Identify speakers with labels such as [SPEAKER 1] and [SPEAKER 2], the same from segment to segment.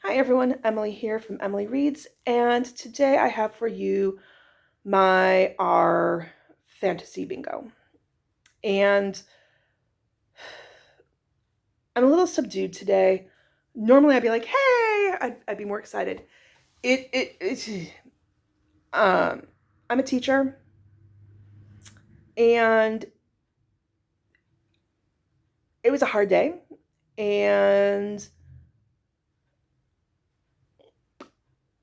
[SPEAKER 1] Hi everyone, Emily here from Emily Reads, and today I have for you my our fantasy bingo. And I'm a little subdued today. Normally I'd be like, "Hey!" I'd be more excited. It's um I'm a teacher, and it was a hard day, and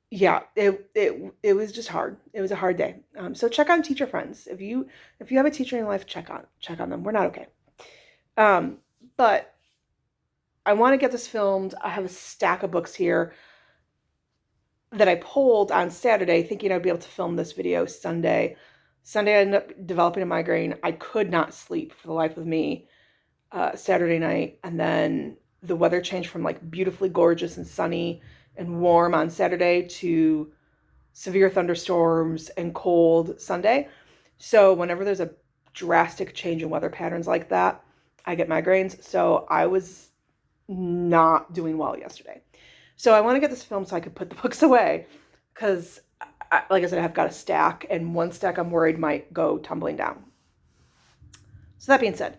[SPEAKER 1] yeah, it was just hard. It was a hard day. So check on teacher friends. If you have a teacher in your life, check on them. We're not okay. Um, but I want to get this filmed. I have a stack of books here that I pulled on Saturday, thinking I'd be able to film this video Sunday. Sunday, I ended up developing a migraine. I could not sleep for the life of me Saturday night. And then the weather changed from like beautifully gorgeous and sunny and warm on Saturday to severe thunderstorms and cold Sunday. So whenever there's a drastic change in weather patterns like that, I get migraines. So I was not doing well yesterday. So I want to get this film so I could put the books away because, like I said, I've got a stack, and one stack I'm worried might go tumbling down. So that being said,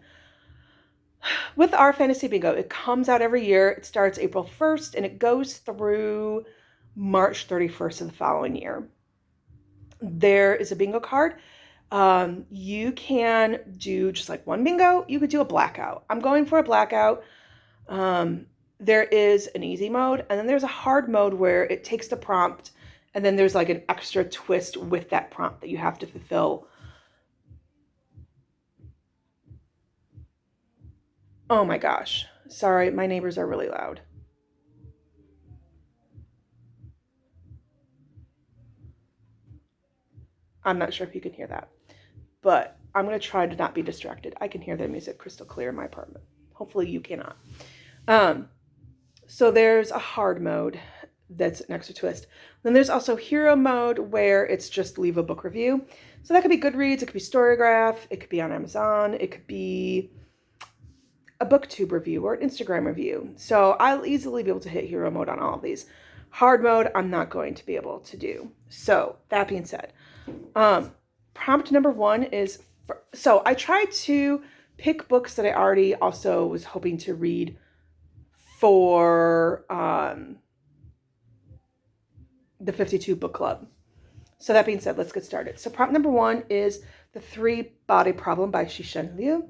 [SPEAKER 1] with our fantasy bingo, it comes out every year. It starts April 1st and it goes through March 31st of the following year. There is a bingo card. You can do just like one bingo. You could do a blackout. I'm going for a blackout. There is an easy mode, and then there's a hard mode where it takes the prompt, and then there's like an extra twist with that prompt that you have to fulfill. Oh my gosh. Sorry, my neighbors are really loud. I'm not sure if you can hear that, but I'm going to try to not be distracted. I can hear the music crystal clear in my apartment. Hopefully you cannot. So there's a hard mode that's an extra twist. Then there's also hero mode where it's just leave a book review. So that could be Goodreads, it could be Storygraph, it could be on Amazon, it could be a booktube review or an Instagram review. So I'll easily be able to hit hero mode on all of these. Hard mode, I'm not going to be able to do. So that being said, prompt number one is, so I tried to pick books that I already also was hoping to read for the 52 book club. So that being said, let's get started. So prompt number one is The Three Body Problem by Shishen Liu.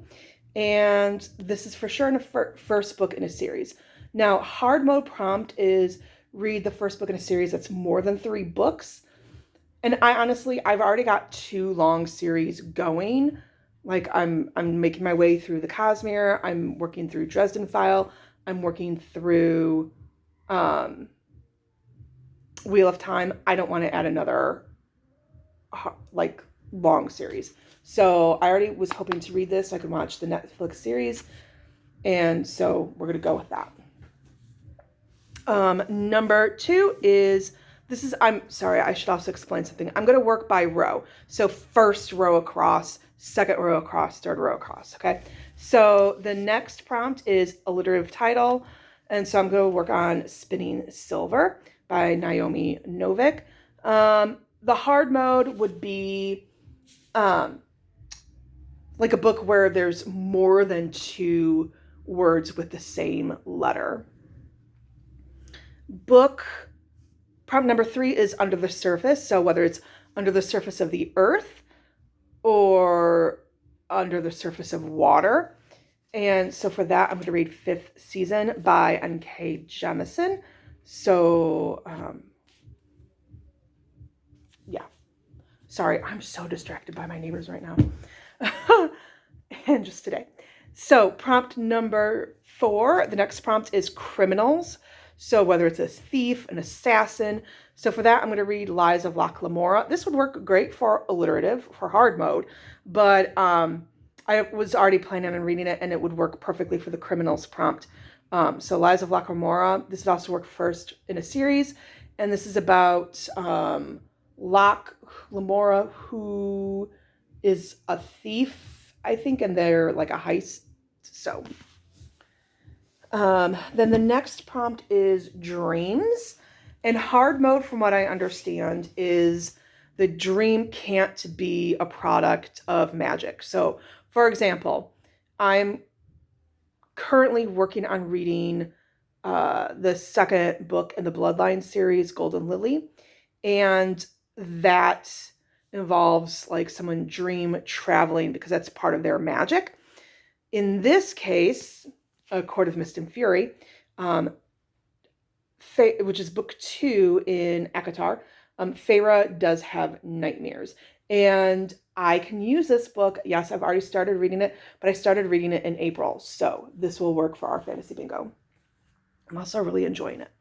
[SPEAKER 1] And this is for sure in a first book in a series. Now, hard mode prompt is read the first book in a series that's more than 3 books. And I've already got 2 long series going. Like I'm making my way through the Cosmere. I'm working through Dresden File. I'm working through Wheel of Time. I don't want to add another like long series. So I already was hoping to read this so I could watch the Netflix series. And so we're going to go with that. Number 2 is, I'm sorry, I should also explain something. I'm going to work by row. So first row across, second row across, third row across. Okay. So the next prompt is alliterative title. And so I'm going to work on Spinning Silver by Naomi Novik. The hard mode would be like a book where there's more than 2 words with the same letter. Book prompt number 3 is under the surface. So whether it's under the surface of the earth or under the surface of water. And so for that, I'm going to read 5th Season by N.K. Jemisin. So, yeah. Sorry, I'm so distracted by my neighbors right now. And just today. So prompt number 4, the next prompt is criminals. So whether it's a thief, an assassin. So for that, I'm going to read Lies of Locke Lamora. This would work great for alliterative, for hard mode. But I was already planning on reading it, and it would work perfectly for the criminals prompt. So Lies of Locke Lamora. This would also work first in a series. And this is about Locke Lamora, who is a thief, I think, and they're like a heist. So Then the next prompt is dreams. And hard mode, from what I understand, is the dream can't be a product of magic. So, for example, I'm currently working on reading the second book in the Bloodline series, Golden Lily. And that involves like someone dream traveling because that's part of their magic. In this case, A Court of Mist and Fury, which is book 2 in Akatar, Feyre does have nightmares. And I can use this book. Yes, I've already started reading it, but I started reading it in April. So this will work for our fantasy bingo. I'm also really enjoying it.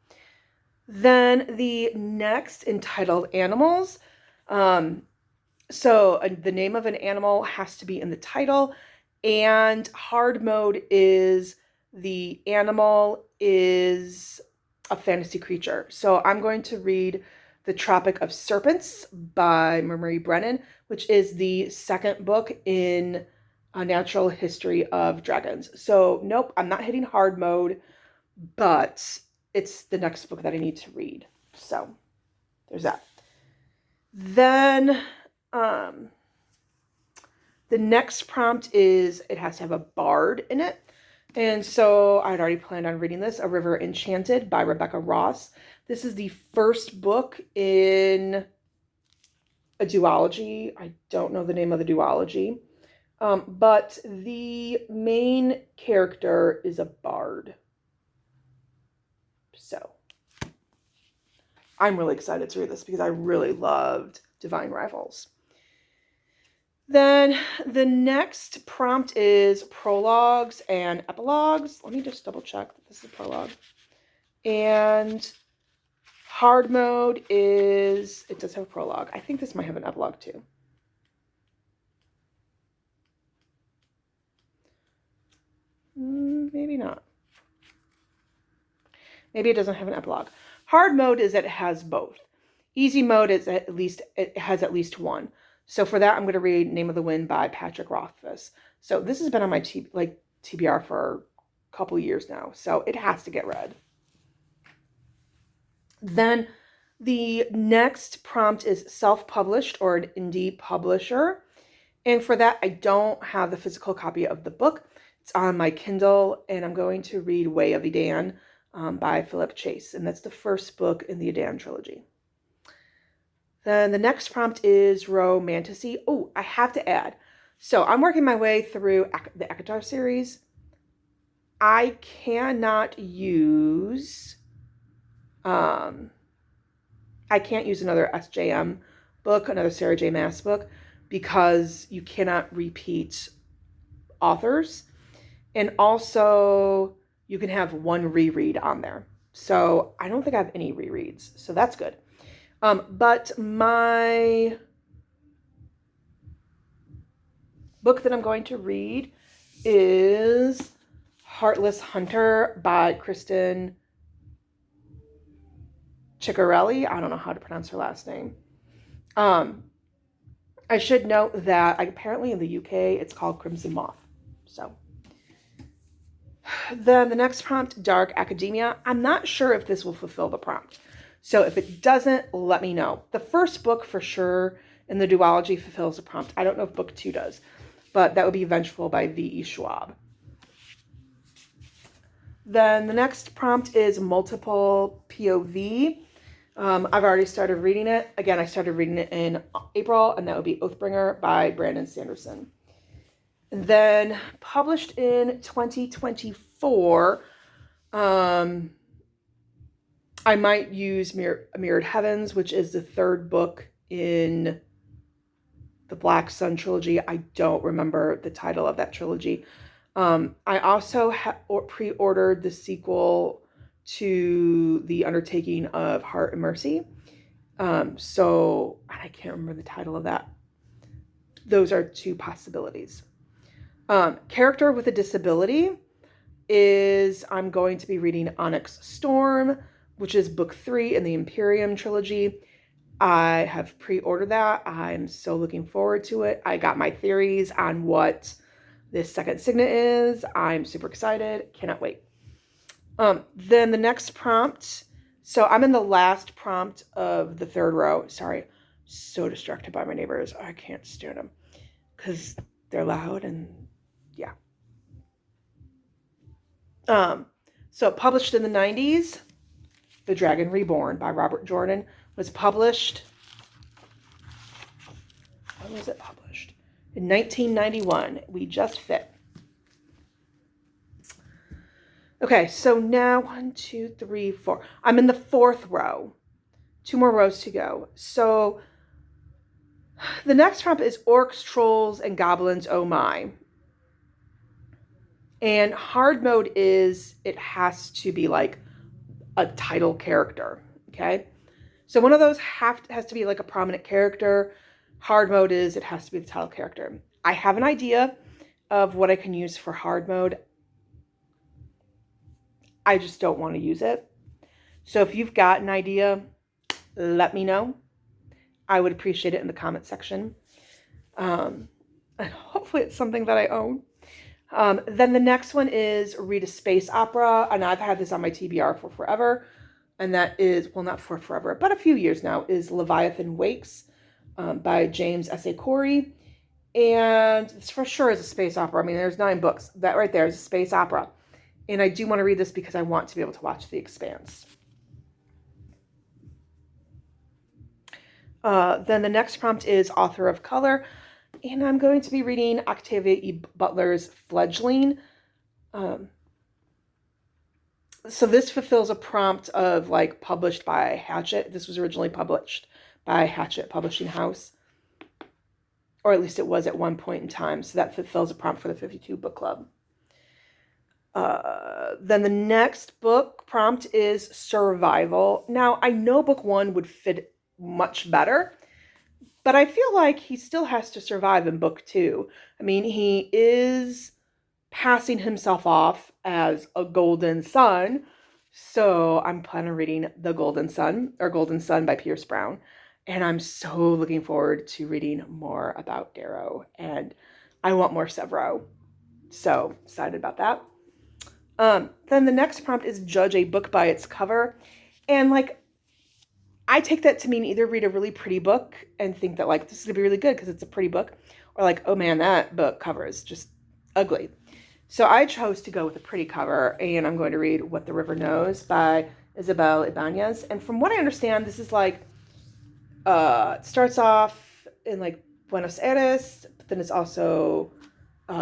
[SPEAKER 1] Then the next, entitled Animals. So the name of an animal has to be in the title, and hard mode is the animal is a fantasy creature. So I'm going to read The Tropic of Serpents by Marie Brennan, which is the second book in A Natural History of Dragons. So nope, I'm not hitting hard mode, but it's the next book that I need to read. So there's that. Then the next prompt is it has to have a bard in it. And so I'd already planned on reading this, A River Enchanted by Rebecca Ross. This is the first book in a duology. I don't know the name of the duology. But the main character is a bard. So I'm really excited to read this because I really loved Divine Rivals. Then the next prompt is prologues and epilogues. Let me just double check that this is a prologue. And hard mode is, it does have a prologue. I think this might have an epilogue too. Maybe not. Maybe it doesn't have an epilogue. Hard mode is that it has both. Easy mode is it has at least one. So for that, I'm going to read Name of the Wind by Patrick Rothfuss. So this has been on my TBR for a couple years now. So it has to get read. Then the next prompt is self-published or an indie publisher. And for that, I don't have the physical copy of the book. It's on my Kindle, and I'm going to read Way of Edan by Philip Chase. And that's the first book in the Edan trilogy. Then the next prompt is romantasy. Oh, I have to add. So I'm working my way through the Akatar series. I cannot use, I can't use another SJM book, another Sarah J. Maas book, because you cannot repeat authors. And also you can have one reread on there. So I don't think I have any rereads. So that's good. But my book that I'm going to read is Heartless Hunter by Kristen Ciccarelli. I don't know how to pronounce her last name. I should note that apparently in the UK it's called Crimson Moth. So then the next prompt, Dark Academia. I'm not sure if this will fulfill the prompt. So if it doesn't, let me know. The first book for sure in the duology fulfills the prompt. I don't know if book 2 does, but that would be Vengeful by V.E. Schwab. Then the next prompt is Multiple POV. I've already started reading it. Again, I started reading it in April, and that would be Oathbringer by Brandon Sanderson. And then published in 2024, I might use Mirrored Heavens, which is the third book in the Black Sun trilogy. I don't remember the title of that trilogy. I also pre-ordered the sequel to The Undertaking of Heart and Mercy. So I can't remember the title of that. Those are two possibilities. Character with a Disability is, I'm going to be reading Onyx Storm, which is book 3 in the Imperium trilogy. I have pre-ordered that. I'm so looking forward to it. I got my theories on what this second signet is. I'm super excited. Cannot wait. Then the next prompt, so I'm in the last prompt of the third row. Sorry, so distracted by my neighbors. I can't stand them because they're loud and yeah. So published in the 90s, The Dragon Reborn by Robert Jordan was published. When was it published? In 1991. We just fit. Okay, so now 1, 2, 3, 4. I'm in the fourth row. 2 more rows to go. So the next prompt is Orcs, Trolls, and Goblins, oh my. And hard mode is it has to be like a title character, okay? So one of those has to be like a prominent character. Hard mode is it has to be the title character. I have an idea of what I can use for hard mode. I just don't want to use it. So if you've got an idea, let me know. I would appreciate it in the comment section. And hopefully it's something that I own. Then the next one is read a space opera. And I've had this on my TBR for forever. And that is, well, not for forever, but a few years now, is Leviathan Wakes by James S.A. Corey. And this for sure is a space opera. I mean, there's 9 books. That right there is a space opera. And I do want to read this because I want to be able to watch The Expanse. Then the next prompt is Author of Color. And I'm going to be reading Octavia E. Butler's Fledgling. So this fulfills a prompt of like published by Hachette. This was originally published by Hachette Publishing House. Or at least it was at one point in time. So that fulfills a prompt for the 52 Book Club. Then the next book prompt is Survival. Now, I know book 1 would fit much better, but I feel like he still has to survive in book 2. I mean, he is passing himself off as a golden son, so I'm planning on reading The Golden Son, or Golden Son by Pierce Brown, and I'm so looking forward to reading more about Darrow, and I want more Severo, so excited about that. Then the next prompt is judge a book by its cover. And like, I take that to mean either read a really pretty book and think that like, this is gonna be really good because it's a pretty book, or like, oh man, that book cover is just ugly. So I chose to go with a pretty cover, and I'm going to read What the River Knows by Isabel Ibanez. And from what I understand, this is like, it starts off in like Buenos Aires, but then it's also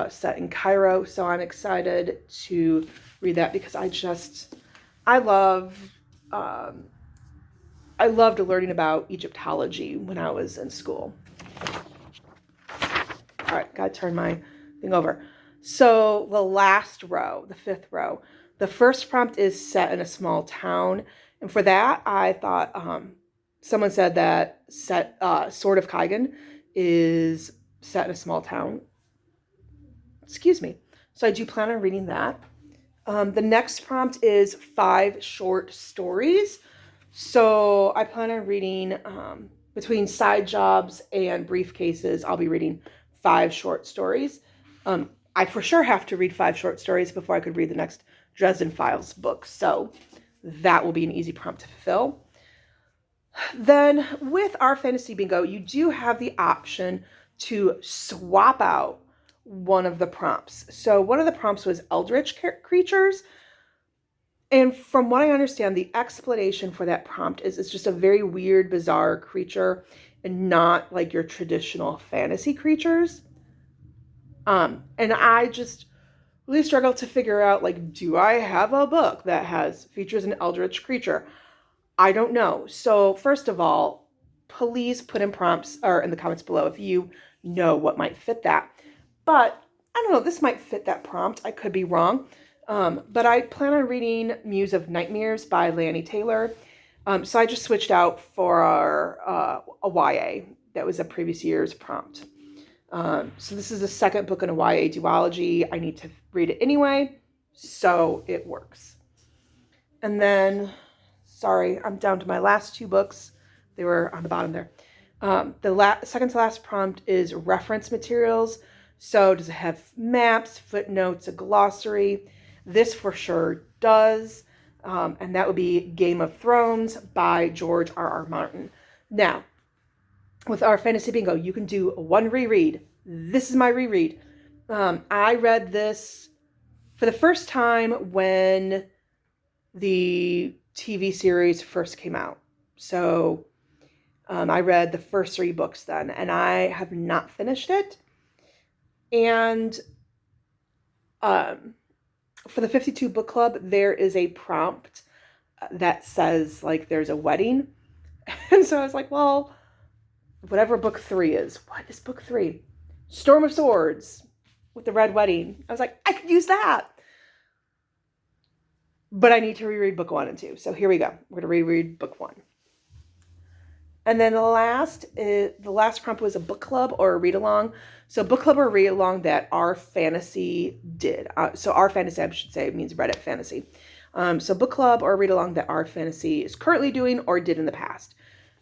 [SPEAKER 1] set in Cairo. So I'm excited to read that because I loved learning about Egyptology when I was in school. All right, gotta turn my thing over. So the last row, the 5th row, the first prompt is set in a small town. And for that, I thought, someone said that Sword of Kaigan is set in a small town. Excuse me. So I do plan on reading that. The next prompt is 5 short stories. So I plan on reading, between side jobs and briefcases, I'll be reading 5 short stories. I for sure have to read 5 short stories before I could read the next Dresden Files book. So that will be an easy prompt to fulfill. Then with our fantasy bingo, you do have the option to swap out one of the prompts. So one of the prompts was Eldritch creatures. And from what I understand, the explanation for that prompt is it's just a very weird, bizarre creature and not like your traditional fantasy creatures. And I just really struggle to figure out, like, do I have a book that features an Eldritch creature? I don't know. So first of all, please put in prompts or in the comments below if you know what might fit that. But I don't know, this might fit that prompt. I could be wrong. But I plan on reading Muse of Nightmares by Lanny Taylor. So I just switched out for a YA that was a previous year's prompt. So this is the second book in a YA duology. I need to read it anyway, so it works. And then, sorry, I'm down to my last 2 books. They were on the bottom there. The second to last prompt is reference materials. So does it have maps, footnotes, a glossary? This for sure does. And that would be Game of Thrones by George R.R. Martin. Now, with our fantasy bingo, you can do one reread. This is my reread. I read this for the first time when the TV series first came out. So I read the first 3 books then, and I have not finished it. And for the 52 book club, there is a prompt that says, like, there's a wedding. And so I was like, well, whatever book 3 is. What is book 3? Storm of Swords with the red wedding. I was like, I could use that. But I need to reread book 1 and 2. So here we go. We're going to reread book 1. And then the last prompt was a book club or a read along. So book club or read along that our fantasy did. So our fantasy, I should say, means Reddit fantasy. So book club or read along that our fantasy is currently doing or did in the past.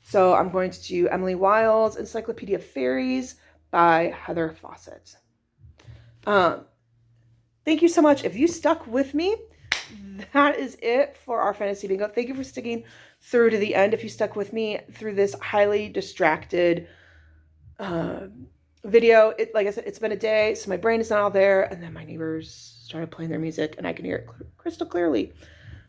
[SPEAKER 1] So I'm going to do Emily Wilde's Encyclopedia of Fairies by Heather Fawcett. Thank you so much. If you stuck with me, that is it for our fantasy bingo. Thank you for sticking through to the end. If you stuck with me through this highly distracted video, like I said, it's been a day, so my brain is not all there, and then my neighbors started playing their music, and I can hear it crystal clearly,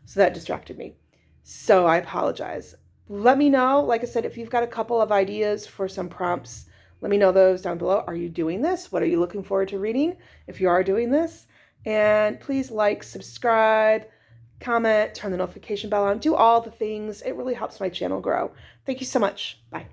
[SPEAKER 1] so that distracted me. So I apologize. Let me know, like I said, if you've got a couple of ideas for some prompts, let me know those down below. Are you doing this? What are you looking forward to reading if you are doing this? And please like, subscribe, comment, turn the notification bell on, do all the things. It really helps my channel grow. Thank you so much. Bye.